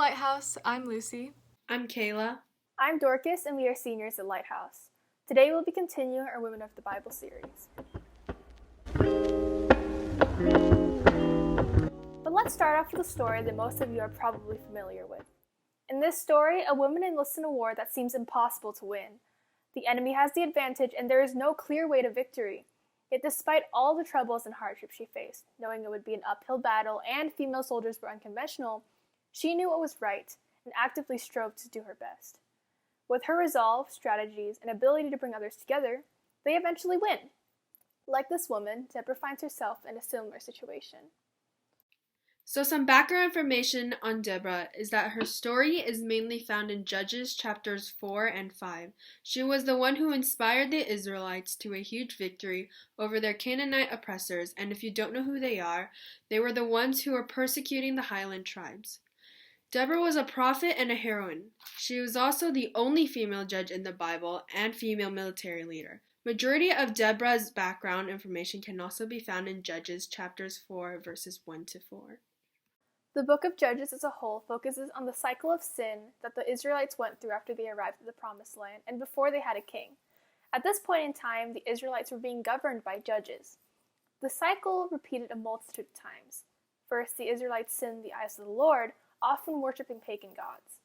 Lighthouse, I'm Lucy. I'm Kayla. I'm Dorcas, and we are seniors at Lighthouse. Today we'll be continuing our Women of the Bible series. But let's start off with a story that most of you are probably familiar with. In this story, a woman enlists in a war that seems impossible to win. The enemy has the advantage, and there is no clear way to victory. Yet despite all the troubles and hardships she faced, knowing it would be an uphill battle and female soldiers were unconventional, she knew what was right and actively strove to do her best. With her resolve, strategies, and ability to bring others together, they eventually win. Like this woman, Deborah finds herself in a similar situation. So some background information on Deborah is that her story is mainly found in Judges chapters 4 and 5. She was the one who inspired the Israelites to a huge victory over their Canaanite oppressors, and if you don't know who they were the ones who were persecuting the highland tribes. Deborah was a prophet and a heroine. She was also the only female judge in the Bible and female military leader. Majority of Deborah's background information can also be found in Judges chapters 4 verses 1 to 4. The book of Judges as a whole focuses on the cycle of sin that the Israelites went through after they arrived at the Promised Land and before they had a king. At this point in time, the Israelites were being governed by judges. The cycle repeated a multitude of times. First, the Israelites sinned in the eyes of the Lord, often worshiping pagan gods.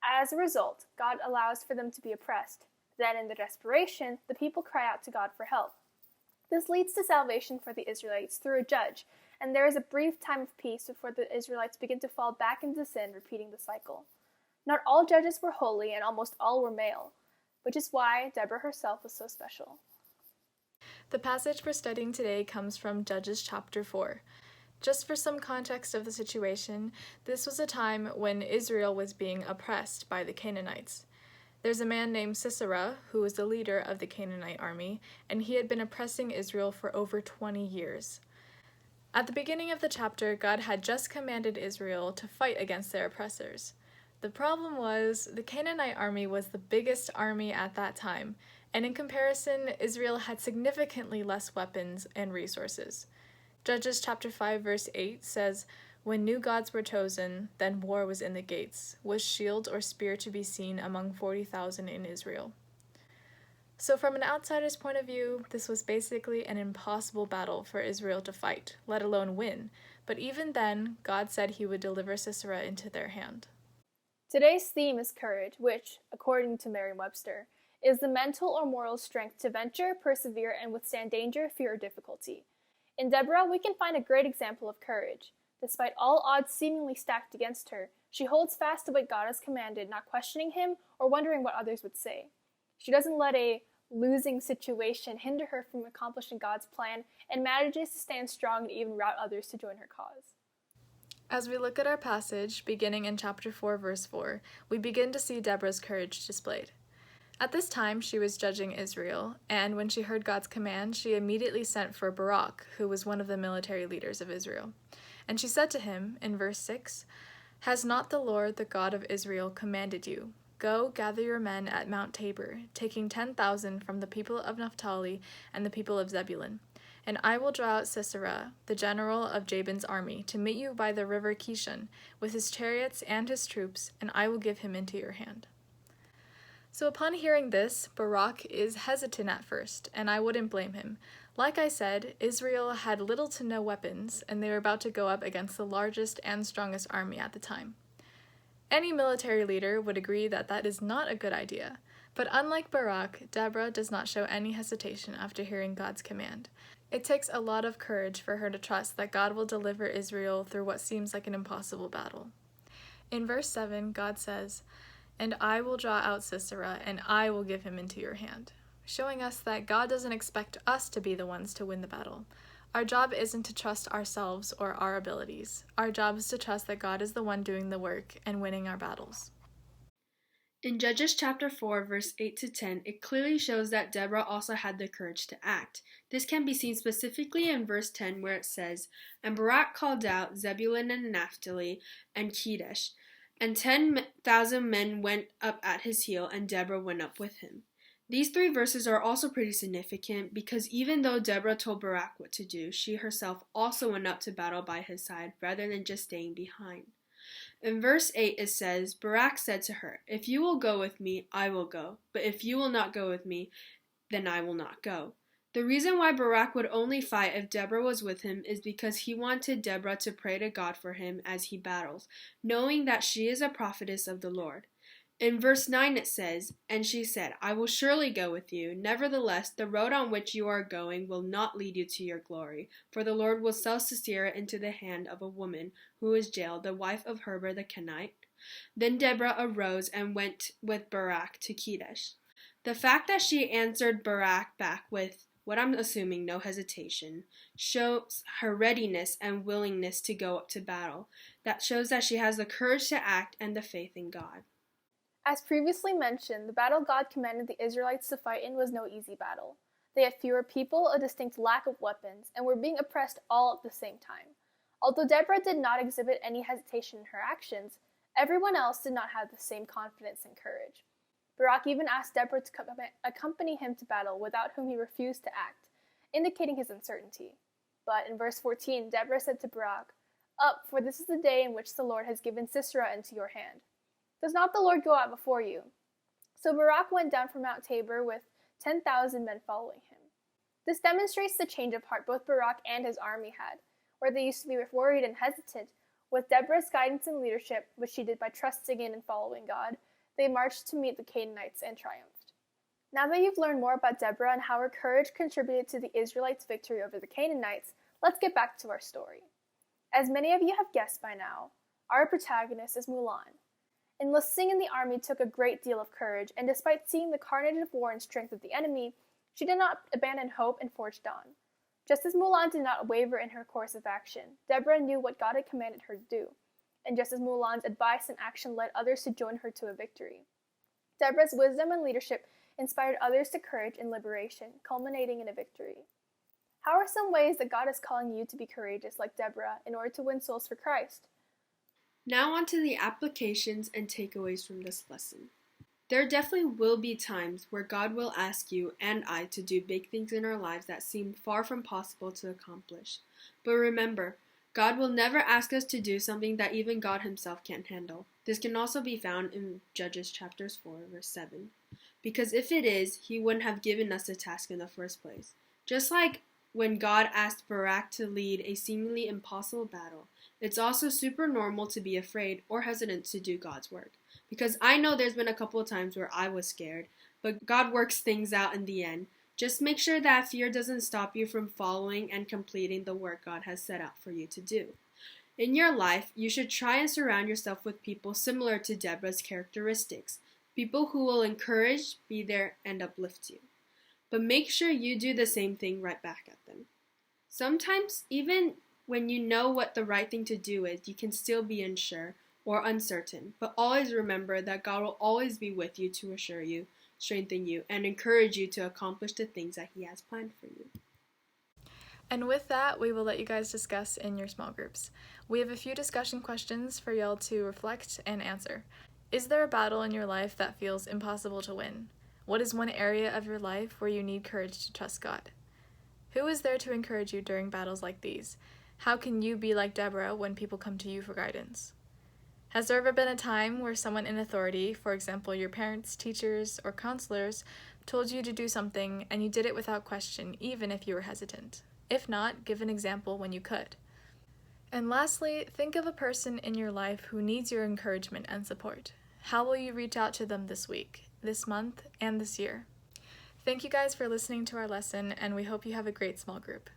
As a result, God allows for them to be oppressed. Then, in their desperation, the people cry out to God for help. This leads to salvation for the Israelites through a judge, and there is a brief time of peace before the Israelites begin to fall back into sin, repeating the cycle. Not all judges were holy, and almost all were male, which is why Deborah herself was so special. The passage we're studying today comes from Judges chapter 4. Just for some context of the situation, this was a time when Israel was being oppressed by the Canaanites. There's a man named Sisera who was the leader of the Canaanite army, and he had been oppressing Israel for over 20 years. At the beginning of the chapter, God had just commanded Israel to fight against their oppressors. The problem was, the Canaanite army was the biggest army at that time, and in comparison, Israel had significantly less weapons and resources. Judges chapter 5 verse 8 says, "When new gods were chosen, then war was in the gates. Was shield or spear to be seen among 40,000 in Israel?" So from an outsider's point of view, this was basically an impossible battle for Israel to fight, let alone win. But even then, God said he would deliver Sisera into their hand. Today's theme is courage, which, according to Merriam-Webster, is the mental or moral strength to venture, persevere, and withstand danger, fear, or difficulty. In Deborah, we can find a great example of courage. Despite all odds seemingly stacked against her, she holds fast to what God has commanded, not questioning him or wondering what others would say. She doesn't let a losing situation hinder her from accomplishing God's plan and manages to stand strong and even rout others to join her cause. As we look at our passage, beginning in chapter 4, verse 4, we begin to see Deborah's courage displayed. At this time, she was judging Israel, and when she heard God's command, she immediately sent for Barak, who was one of the military leaders of Israel. And she said to him, in verse 6, "Has not the Lord, the God of Israel, commanded you? Go, gather your men at Mount Tabor, taking 10,000 from the people of Naphtali and the people of Zebulun. And I will draw out Sisera, the general of Jabin's army, to meet you by the river Kishon, with his chariots and his troops, and I will give him into your hand." So upon hearing this, Barak is hesitant at first, and I wouldn't blame him. Like I said, Israel had little to no weapons, and they were about to go up against the largest and strongest army at the time. Any military leader would agree that that is not a good idea, but unlike Barak, Deborah does not show any hesitation after hearing God's command. It takes a lot of courage for her to trust that God will deliver Israel through what seems like an impossible battle. In verse 7, God says, "And I will draw out Sisera, and I will give him into your hand," showing us that God doesn't expect us to be the ones to win the battle. Our job isn't to trust ourselves or our abilities. Our job is to trust that God is the one doing the work and winning our battles. In Judges chapter 4, verse 8 to 10, it clearly shows that Deborah also had the courage to act. This can be seen specifically in verse 10 where it says, "And Barak called out Zebulun and Naphtali and Kedesh, and 10,000 men went up at his heel, and Deborah went up with him." These three verses are also pretty significant because even though Deborah told Barak what to do, she herself also went up to battle by his side rather than just staying behind. In verse 8 it says, Barak said to her, "If you will go with me, I will go. But if you will not go with me, then I will not go." The reason why Barak would only fight if Deborah was with him is because he wanted Deborah to pray to God for him as he battles, knowing that she is a prophetess of the Lord. In verse 9 it says, "And she said, I will surely go with you. Nevertheless, the road on which you are going will not lead you to your glory, for the Lord will sell Sisera into the hand of a woman who is jailed, the wife of Heber the Canaanite." Then Deborah arose and went with Barak to Kadesh. The fact that she answered Barak back with, what I'm assuming, no hesitation, shows her readiness and willingness to go up to battle. That shows that she has the courage to act and the faith in God. As previously mentioned, the battle God commanded the Israelites to fight in was no easy battle. They had fewer people, a distinct lack of weapons, and were being oppressed all at the same time. Although Deborah did not exhibit any hesitation in her actions, everyone else did not have the same confidence and courage. Barak even asked Deborah to accompany him to battle, without whom he refused to act, indicating his uncertainty. But in verse 14, Deborah said to Barak, "Up, for this is the day in which the Lord has given Sisera into your hand. Does not the Lord go out before you?" So Barak went down from Mount Tabor with 10,000 men following him. This demonstrates the change of heart both Barak and his army had, where they used to be worried and hesitant. With Deborah's guidance and leadership, which she did by trusting in and following God, they marched to meet the Canaanites and triumphed. Now that you've learned more about Deborah and how her courage contributed to the Israelites' victory over the Canaanites, let's get back to our story. As many of you have guessed by now, our protagonist is Mulan. Enlisting in the army took a great deal of courage, and despite seeing the carnage of war and strength of the enemy, she did not abandon hope and forged on. Just as Mulan did not waver in her course of action, Deborah knew what God had commanded her to do, and just as Mulan's advice and action led others to join her to a victory, Deborah's wisdom and leadership inspired others to courage and liberation, culminating in a victory. How are some ways that God is calling you to be courageous like Deborah in order to win souls for Christ? Now on to the applications and takeaways from this lesson. There definitely will be times where God will ask you and I to do big things in our lives that seem far from possible to accomplish. But remember, God will never ask us to do something that even God himself can't handle. This can also be found in Judges chapters 4, verse 7. Because if it is, he wouldn't have given us the task in the first place. Just like when God asked Barak to lead a seemingly impossible battle, it's also super normal to be afraid or hesitant to do God's work. Because I know there's been a couple of times where I was scared, but God works things out in the end. Just make sure that fear doesn't stop you from following and completing the work God has set out for you to do. In your life, you should try and surround yourself with people similar to Deborah's characteristics. People who will encourage, be there, and uplift you. But make sure you do the same thing right back at them. Sometimes, even when you know what the right thing to do is, you can still be unsure or uncertain. But always remember that God will always be with you to assure you, strengthen you, and encourage you to accomplish the things that he has planned for you. And with that, we will let you guys discuss in your small groups. We have a few discussion questions for y'all to reflect and answer. Is there a battle in your life that feels impossible to win? What is one area of your life where you need courage to trust God? Who is there to encourage you during battles like these? How can you be like Deborah when people come to you for guidance? Has there ever been a time where someone in authority, for example your parents, teachers, or counselors, told you to do something and you did it without question, even if you were hesitant? If not, give an example when you could. And lastly, think of a person in your life who needs your encouragement and support. How will you reach out to them this week, this month, and this year? Thank you guys for listening to our lesson, and we hope you have a great small group.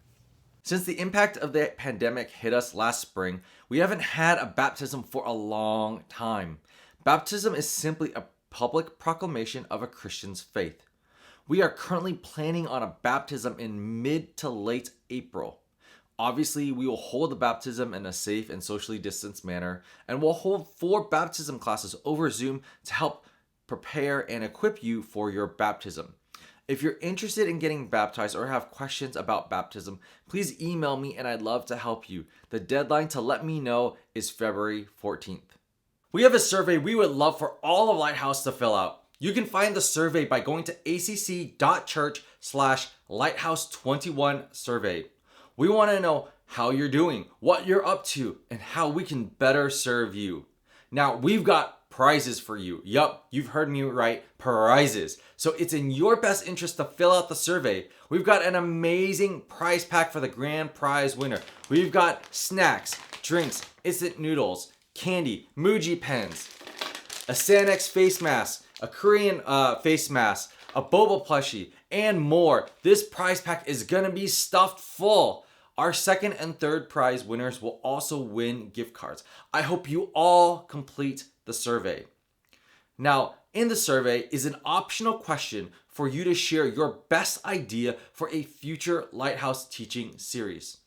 Since the impact of the pandemic hit us last spring, we haven't had a baptism for a long time. Baptism is simply a public proclamation of a Christian's faith. We are currently planning on a baptism in mid to late April. Obviously, we will hold the baptism in a safe and socially distanced manner, and we'll hold 4 baptism classes over Zoom to help prepare and equip you for your baptism. If you're interested in getting baptized or have questions about baptism, please email me and I'd love to help you. The deadline to let me know is February 14th. We have a survey we would love for all of Lighthouse to fill out. You can find the survey by going to acc.church/lighthouse21survey. We want to know how you're doing, what you're up to, and how we can better serve you. Now, we've got prizes for you. Yup, you've heard me right, prizes. So it's in your best interest to fill out the survey. We've got an amazing prize pack for the grand prize winner. We've got snacks, drinks, instant noodles, candy, Muji pens, a Sanex face mask, a Korean face mask, a boba plushie, and more. This prize pack is gonna be stuffed full. Our second and third prize winners will also win gift cards. I hope you all complete the survey. Now, in the survey is an optional question for you to share your best idea for a future Lighthouse teaching series.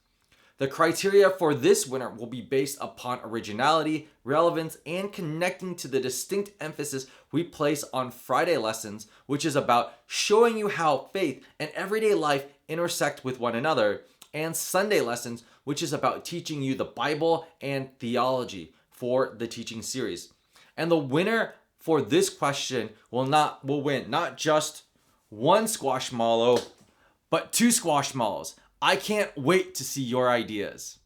The criteria for this winner will be based upon originality, relevance, and connecting to the distinct emphasis we place on Friday lessons, which is about showing you how faith and everyday life intersect with one another, and Sunday lessons, which is about teaching you the Bible and theology for the teaching series. And the winner for this question will win not just one squashmallow, but 2 squashmallows. I can't wait to see your ideas.